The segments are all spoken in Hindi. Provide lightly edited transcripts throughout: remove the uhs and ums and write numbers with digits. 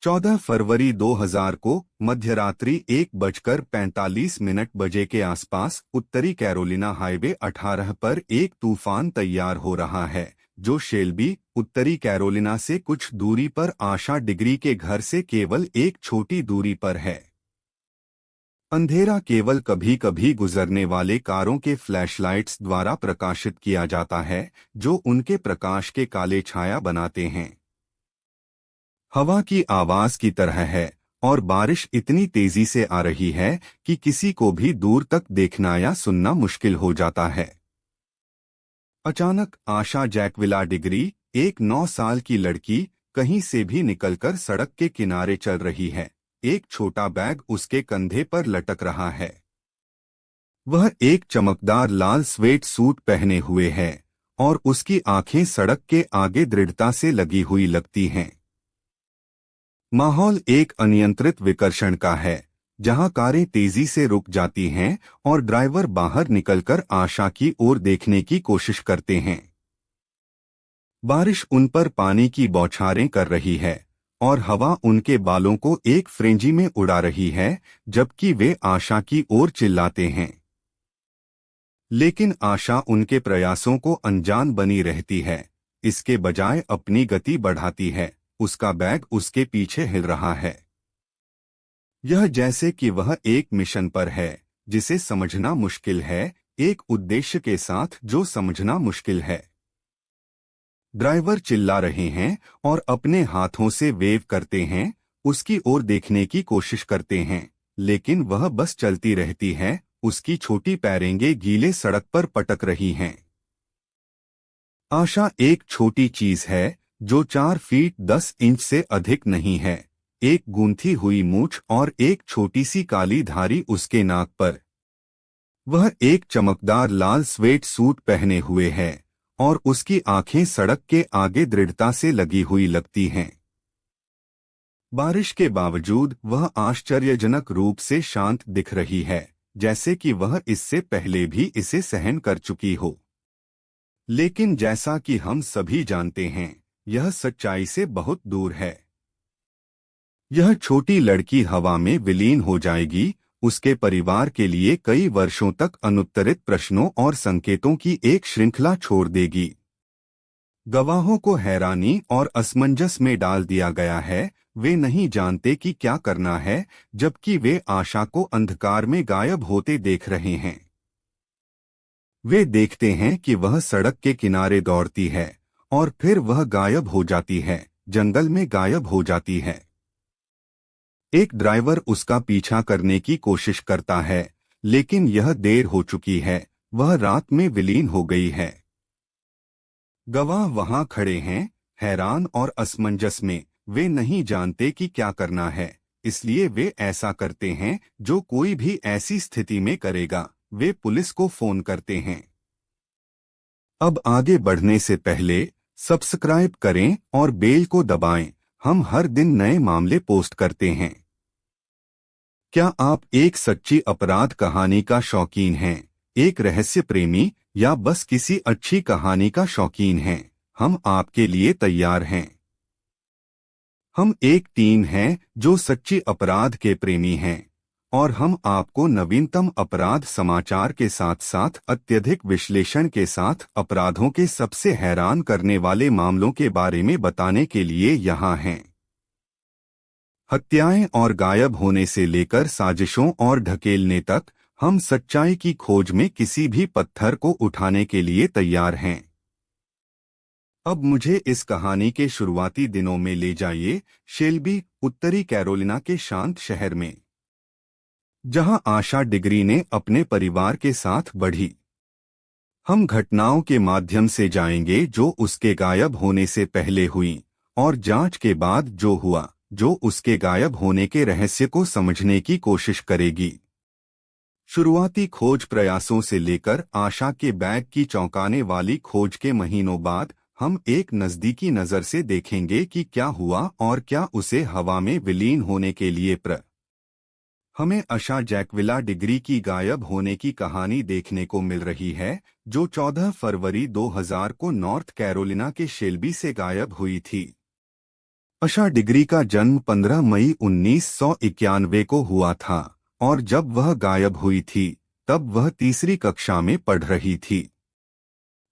14 फरवरी 2000 को मध्यरात्रि 1:45 बजे के आसपास उत्तरी कैरोलिना हाईवे 18 पर एक तूफान तैयार हो रहा है जो शेल्बी, उत्तरी कैरोलिना से कुछ दूरी पर आशा डिग्री के घर से केवल एक छोटी दूरी पर है। अंधेरा केवल कभी कभी गुजरने वाले कारों के फ्लैशलाइट्स द्वारा प्रकाशित किया जाता है जो उनके प्रकाश के काले छाया बनाते हैं। हवा की आवाज की तरह है और बारिश इतनी तेजी से आ रही है कि किसी को भी दूर तक देखना या सुनना मुश्किल हो जाता है। अचानक आशा जैकविला डिग्री, एक 9 साल की लड़की, कहीं से भी निकलकर सड़क के किनारे चल रही है। एक छोटा बैग उसके कंधे पर लटक रहा है। वह एक चमकदार लाल स्वेट सूट पहने हुए है और उसकी आंखें सड़क के आगे दृढ़ता से लगी हुई लगती हैं। माहौल एक अनियंत्रित विकर्षण का है जहां कारें तेजी से रुक जाती हैं और ड्राइवर बाहर निकलकर आशा की ओर देखने की कोशिश करते हैं। बारिश उन पर पानी की बौछारें कर रही है और हवा उनके बालों को एक फ्रेंजी में उड़ा रही है जबकि वे आशा की ओर चिल्लाते हैं। लेकिन आशा उनके प्रयासों को अनजान बनी रहती है। इसके बजाय अपनी गति बढ़ाती है। उसका बैग उसके पीछे हिल रहा है। यह जैसे कि वह एक मिशन पर है जिसे समझना मुश्किल है, एक उद्देश्य के साथ जो समझना मुश्किल है। ड्राइवर चिल्ला रहे हैं और अपने हाथों से वेव करते हैं, उसकी ओर देखने की कोशिश करते हैं, लेकिन वह बस चलती रहती है। उसकी छोटी पैरेंगे गीले सड़क पर पटक रही हैं। आशा एक छोटी चीज है जो 4 फीट 10 इंच से अधिक नहीं है। एक गूंथी हुई मूंछ और एक छोटी सी काली धारी उसके नाक पर। वह एक चमकदार लाल स्वेट सूट पहने हुए है और उसकी आंखें सड़क के आगे दृढ़ता से लगी हुई लगती हैं। बारिश के बावजूद वह आश्चर्यजनक रूप से शांत दिख रही है, जैसे कि वह इससे पहले भी इसे सहन कर चुकी हो। लेकिन जैसा कि हम सभी जानते हैं, यह सच्चाई से बहुत दूर है। यह छोटी लड़की हवा में विलीन हो जाएगी, उसके परिवार के लिए कई वर्षों तक अनुत्तरित प्रश्नों और संकेतों की एक श्रृंखला छोड़ देगी। गवाहों को हैरानी और असमंजस में डाल दिया गया है। वे नहीं जानते कि क्या करना है, जबकि वे आशा को अंधकार में गायब होते देख रहे हैं। वे देखते हैं कि वह सड़क के किनारे दौड़ती है और फिर वह गायब हो जाती है, जंगल में गायब हो जाती है। एक ड्राइवर उसका पीछा करने की कोशिश करता है, लेकिन यह देर हो चुकी है, वह रात में विलीन हो गई है। गवाह वहां खड़े हैं, हैरान और असमंजस में। वे नहीं जानते कि क्या करना है, इसलिए वे ऐसा करते हैं जो कोई भी ऐसी स्थिति में करेगा, वे पुलिस को फोन करते हैं। अब आगे बढ़ने से पहले सब्सक्राइब करें और बेल को दबाएं। हम हर दिन नए मामले पोस्ट करते हैं। क्या आप एक सच्ची अपराध कहानी का शौकीन हैं, एक रहस्य प्रेमी, या बस किसी अच्छी कहानी का शौकीन हैं? हम आपके लिए तैयार हैं। हम एक टीम है जो सच्ची अपराध के प्रेमी हैं और हम आपको नवीनतम अपराध समाचार के साथ साथ अत्यधिक विश्लेषण के साथ अपराधों के सबसे हैरान करने वाले मामलों के बारे में बताने के लिए यहाँ हैं। हत्याएं और गायब होने से लेकर साजिशों और ढकेलने तक, हम सच्चाई की खोज में किसी भी पत्थर को उठाने के लिए तैयार हैं। अब मुझे इस कहानी के शुरुआती दिनों में ले जाइए, शेल्बी, उत्तरी कैरोलिना के शांत शहर में, जहां आशा डिग्री ने अपने परिवार के साथ बढ़ी। हम घटनाओं के माध्यम से जाएंगे जो उसके गायब होने से पहले हुई और जांच के बाद जो हुआ, जो उसके गायब होने के रहस्य को समझने की कोशिश करेगी। शुरुआती खोज प्रयासों से लेकर आशा के बैग की चौंकाने वाली खोज के महीनों बाद, हम एक नज़दीकी नज़र से देखेंगे कि क्या हुआ और क्या उसे हवा में विलीन होने के लिए हमें आशा जैकविला डिग्री की गायब होने की कहानी देखने को मिल रही है, जो 14 फरवरी 2000 को नॉर्थ कैरोलिना के शेल्बी से गायब हुई थी। आशा डिग्री का जन्म 15 मई 1991 को हुआ था और जब वह गायब हुई थी तब वह तीसरी कक्षा में पढ़ रही थी।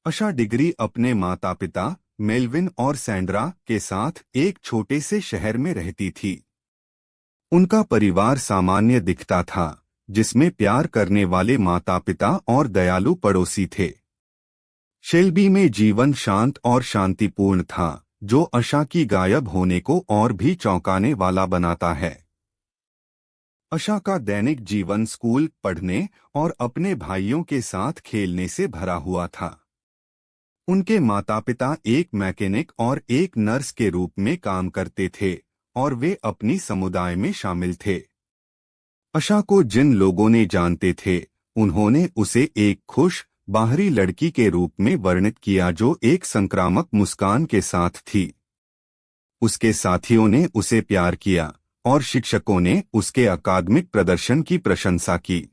आशा डिग्री अपने माता पिता मेलविन और सैंड्रा के साथ एक छोटे से शहर में रहती थी। उनका परिवार सामान्य दिखता था, जिसमें प्यार करने वाले माता पिता और दयालु पड़ोसी थे। शेल्बी में जीवन शांत और शांतिपूर्ण था, जो आशा की गायब होने को और भी चौंकाने वाला बनाता है। आशा का दैनिक जीवन स्कूल पढ़ने और अपने भाइयों के साथ खेलने से भरा हुआ था। उनके माता पिता एक मैकेनिक और एक नर्स के रूप में काम करते थे और वे अपनी समुदाय में शामिल थे। आशा को जिन लोगों ने जानते थे, उन्होंने उसे एक खुश बाहरी लड़की के रूप में वर्णित किया जो एक संक्रामक मुस्कान के साथ थी। उसके साथियों ने उसे प्यार किया और शिक्षकों ने उसके अकादमिक प्रदर्शन की प्रशंसा की।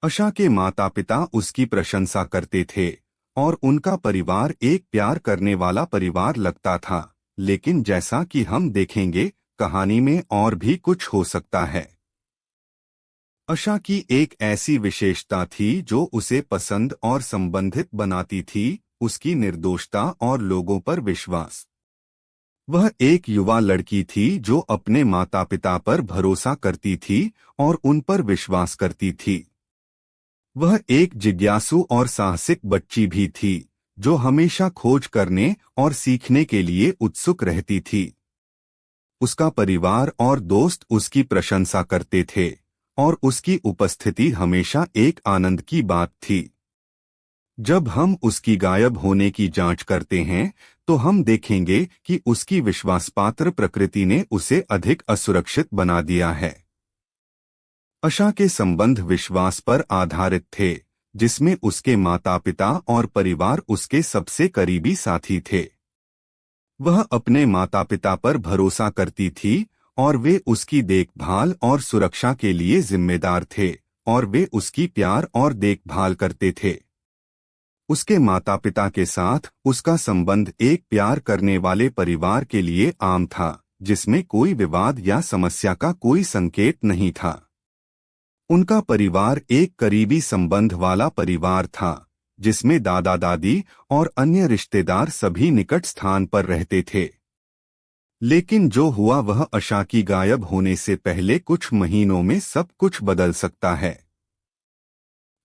आशा के माता पिता उसकी प्रशंसा करते थे और उनका परिवार एक प्यार करने वाला परिवार लगता था, लेकिन जैसा कि हम देखेंगे, कहानी में और भी कुछ हो सकता है। आशा की एक ऐसी विशेषता थी जो उसे पसंद और संबंधित बनाती थी, उसकी निर्दोषता और लोगों पर विश्वास। वह एक युवा लड़की थी जो अपने माता पिता पर भरोसा करती थी और उन पर विश्वास करती थी। वह एक जिज्ञासु और साहसिक बच्ची भी थी, जो हमेशा खोज करने और सीखने के लिए उत्सुक रहती थी। उसका परिवार और दोस्त उसकी प्रशंसा करते थे और उसकी उपस्थिति हमेशा एक आनंद की बात थी। जब हम उसकी गायब होने की जांच करते हैं, तो हम देखेंगे कि उसकी विश्वासपात्र प्रकृति ने उसे अधिक असुरक्षित बना दिया है। आशा के संबंध विश्वास पर आधारित थे, जिसमें उसके माता पिता और परिवार उसके सबसे करीबी साथी थे। वह अपने माता पिता पर भरोसा करती थी और वे उसकी देखभाल और सुरक्षा के लिए जिम्मेदार थे और वे उसकी प्यार और देखभाल करते थे। उसके माता पिता के साथ उसका संबंध एक प्यार करने वाले परिवार के लिए आम था, जिसमें कोई विवाद या समस्या का कोई संकेत नहीं था। उनका परिवार एक करीबी संबंध वाला परिवार था, जिसमें दादा दादी और अन्य रिश्तेदार सभी निकट स्थान पर रहते थे। लेकिन जो हुआ वह आशा की गायब होने से पहले कुछ महीनों में सब कुछ बदल सकता है।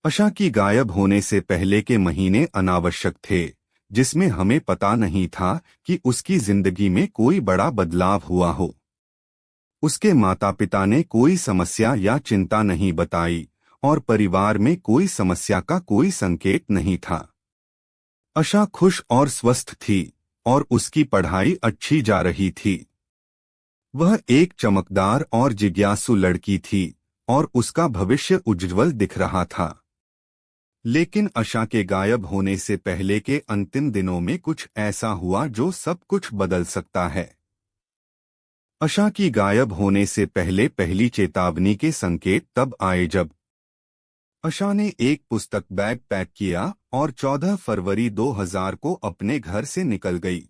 आशा की गायब होने से पहले के महीने अनावश्यक थे, जिसमें हमें पता नहीं था कि उसकी जिंदगी में कोई बड़ा बदलाव हुआ हो। उसके माता पिता ने कोई समस्या या चिंता नहीं बताई और परिवार में कोई समस्या का कोई संकेत नहीं था। आशा खुश और स्वस्थ थी और उसकी पढ़ाई अच्छी जा रही थी। वह एक चमकदार और जिज्ञासु लड़की थी और उसका भविष्य उज्ज्वल दिख रहा था। लेकिन आशा के गायब होने से पहले के अंतिम दिनों में कुछ ऐसा हुआ जो सब कुछ बदल सकता है। आशा की गायब होने से पहले पहली चेतावनी के संकेत तब आए जब आशा ने एक पुस्तक बैग पैक किया और 14 फरवरी 2000 को अपने घर से निकल गई।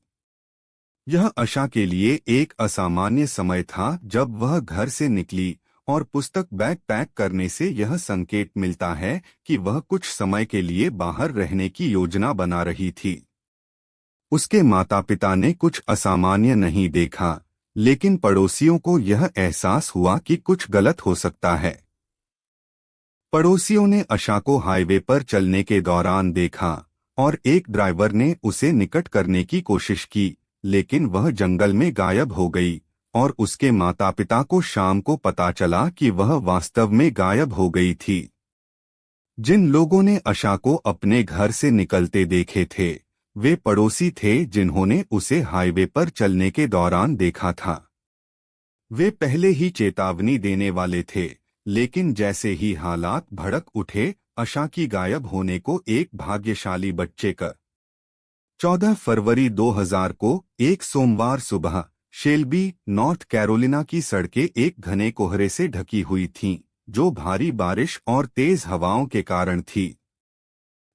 यह आशा के लिए एक असामान्य समय था जब वह घर से निकली और पुस्तक बैग पैक करने से यह संकेत मिलता है कि वह कुछ समय के लिए बाहर रहने की योजना बना रही थी। उसके माता पिता ने कुछ असामान्य नहीं देखा, लेकिन पड़ोसियों को यह एहसास हुआ कि कुछ गलत हो सकता है। पड़ोसियों ने आशा को हाईवे पर चलने के दौरान देखा और एक ड्राइवर ने उसे निकट करने की कोशिश की, लेकिन वह जंगल में गायब हो गई और उसके माता पिता को शाम को पता चला कि वह वास्तव में गायब हो गई थी। जिन लोगों ने आशा को अपने घर से निकलते देखे थे, वे पड़ोसी थे जिन्होंने उसे हाईवे पर चलने के दौरान देखा था। वे पहले ही चेतावनी देने वाले थे, लेकिन जैसे ही हालात भड़क उठे, आशा की गायब होने को एक भाग्यशाली बच्चे का 14 फरवरी 2000 को एक सोमवार सुबह शेल्बी, नॉर्थ कैरोलिना की सड़कें एक घने कोहरे से ढकी हुई थीं, जो भारी बारिश और तेज हवाओं के कारण थी।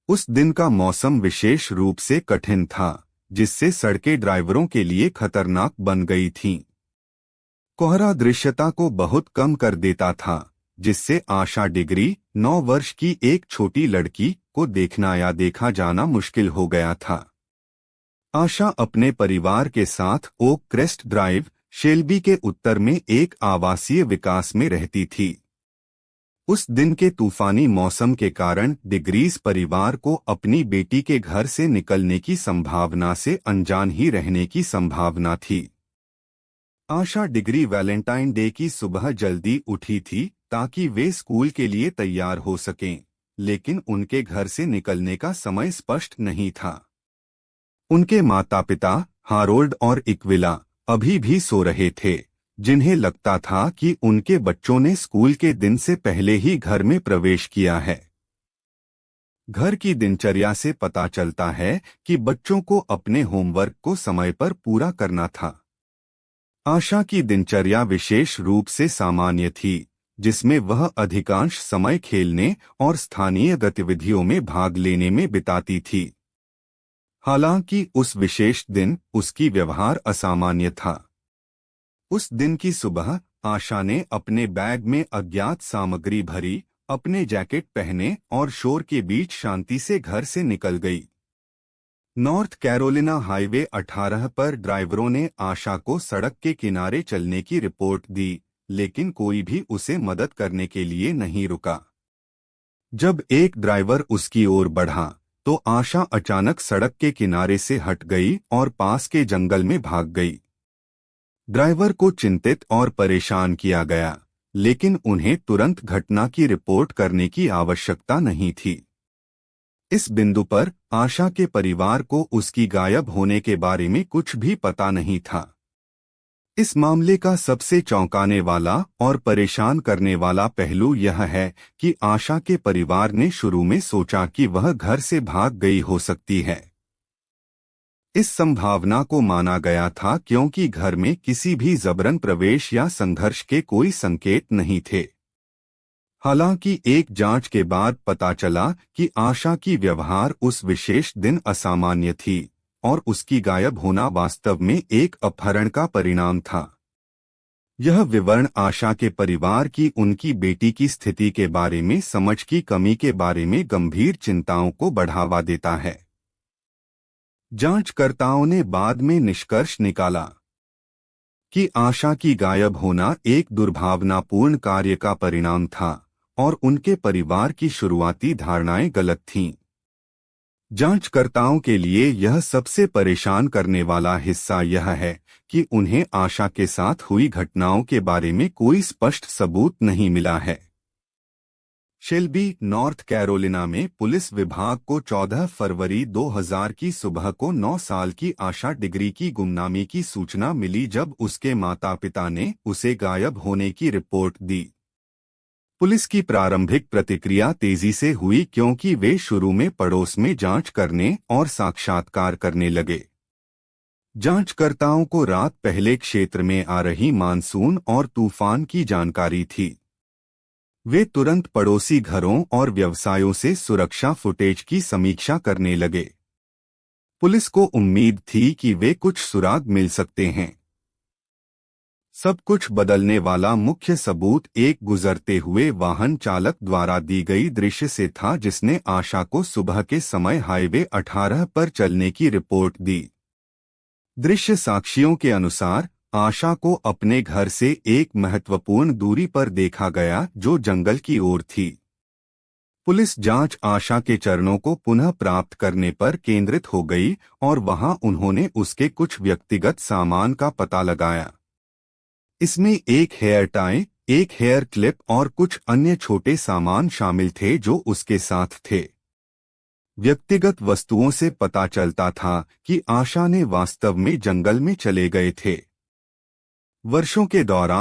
उस दिन का मौसम विशेष रूप से कठिन था, जिससे सड़कें ड्राइवरों के लिए खतरनाक बन गई थीं। कोहरा दृश्यता को बहुत कम कर देता था, जिससे आशा डिग्री 9 वर्ष की एक छोटी लड़की को देखना या देखा जाना मुश्किल हो गया था। आशा अपने परिवार के साथ ओक क्रेस्ट ड्राइव, शेल्बी के उत्तर में एक आवासीय विकास में रहती थी। उस दिन के तूफानी मौसम के कारण डिग्रीज परिवार को अपनी बेटी के घर से निकलने की संभावना से अनजान ही रहने की संभावना थी। आशा डिग्री वैलेंटाइन डे की सुबह जल्दी उठी थी ताकि वे स्कूल के लिए तैयार हो सकें, लेकिन उनके घर से निकलने का समय स्पष्ट नहीं था। उनके माता पिता हारोल्ड और इक्विला अभी भी सो रहे थे, जिन्हें लगता था कि उनके बच्चों ने स्कूल के दिन से पहले ही घर में प्रवेश किया है। घर की दिनचर्या से पता चलता है कि बच्चों को अपने होमवर्क को समय पर पूरा करना था। आशा की दिनचर्या विशेष रूप से सामान्य थी, जिसमें वह अधिकांश समय खेलने और स्थानीय गतिविधियों में भाग लेने में बिताती थी। हालांकि उस विशेष दिन उसकी व्यवहार असामान्य था। उस दिन की सुबह आशा ने अपने बैग में अज्ञात सामग्री भरी, अपने जैकेट पहने और शोर के बीच शांति से घर से निकल गई। नॉर्थ कैरोलिना हाईवे 18 पर ड्राइवरों ने आशा को सड़क के किनारे चलने की रिपोर्ट दी, लेकिन कोई भी उसे मदद करने के लिए नहीं रुका। जब एक ड्राइवर उसकी ओर बढ़ा, तो आशा अचानक सड़क के किनारे से हट गई और पास के जंगल में भाग गई। ड्राइवर को चिंतित और परेशान किया गया, लेकिन उन्हें तुरंत घटना की रिपोर्ट करने की आवश्यकता नहीं थी। इस बिंदु पर आशा के परिवार को उसकी गायब होने के बारे में कुछ भी पता नहीं था। इस मामले का सबसे चौंकाने वाला और परेशान करने वाला पहलू यह है कि आशा के परिवार ने शुरू में सोचा कि वह घर से भाग गई हो सकती है। इस संभावना को माना गया था क्योंकि घर में किसी भी जबरन प्रवेश या संघर्ष के कोई संकेत नहीं थे। हालांकि एक जांच के बाद पता चला कि आशा की व्यवहार उस विशेष दिन असामान्य थी और उसकी गायब होना वास्तव में एक अपहरण का परिणाम था। यह विवरण आशा के परिवार की उनकी बेटी की स्थिति के बारे में समझ की कमी के बारे में गंभीर चिंताओं को बढ़ावा देता है। जांचकर्ताओं ने बाद में निष्कर्ष निकाला कि आशा की गायब होना एक दुर्भावनापूर्ण कार्य का परिणाम था और उनके परिवार की शुरुआती धारणाएं गलत थीं। जांचकर्ताओं के लिए यह सबसे परेशान करने वाला हिस्सा यह है कि उन्हें आशा के साथ हुई घटनाओं के बारे में कोई स्पष्ट सबूत नहीं मिला है। शेल्बी, नॉर्थ कैरोलिना में पुलिस विभाग को 14 फरवरी 2000 की सुबह को 9 साल की आशा डिग्री की गुमनामी की सूचना मिली जब उसके माता पिता ने उसे गायब होने की रिपोर्ट दी। पुलिस की प्रारंभिक प्रतिक्रिया तेजी से हुई क्योंकि वे शुरू में पड़ोस में जांच करने और साक्षात्कार करने लगे। जांचकर्ताओं को रात पहले क्षेत्र में आ रही मानसून और तूफान की जानकारी थी। वे तुरंत पड़ोसी घरों और व्यवसायों से सुरक्षा फुटेज की समीक्षा करने लगे। पुलिस को उम्मीद थी कि वे कुछ सुराग मिल सकते हैं। सब कुछ बदलने वाला मुख्य सबूत एक गुजरते हुए वाहन चालक द्वारा दी गई दृश्य से था जिसने आशा को सुबह के समय हाईवे 18 पर चलने की रिपोर्ट दी। दृश्य साक्षियों के अनुसार आशा को अपने घर से एक महत्वपूर्ण दूरी पर देखा गया जो जंगल की ओर थी। पुलिस जांच आशा के चरणों को पुनः प्राप्त करने पर केंद्रित हो गई और वहां उन्होंने उसके कुछ व्यक्तिगत सामान का पता लगाया। इसमें एक हेयर टाई, एक हेयर क्लिप और कुछ अन्य छोटे सामान शामिल थे जो उसके साथ थे। व्यक्तिगत वस्तुओं से पता चलता था कि आशा ने वास्तव में जंगल में चले गए थे। वर्षों के दौरान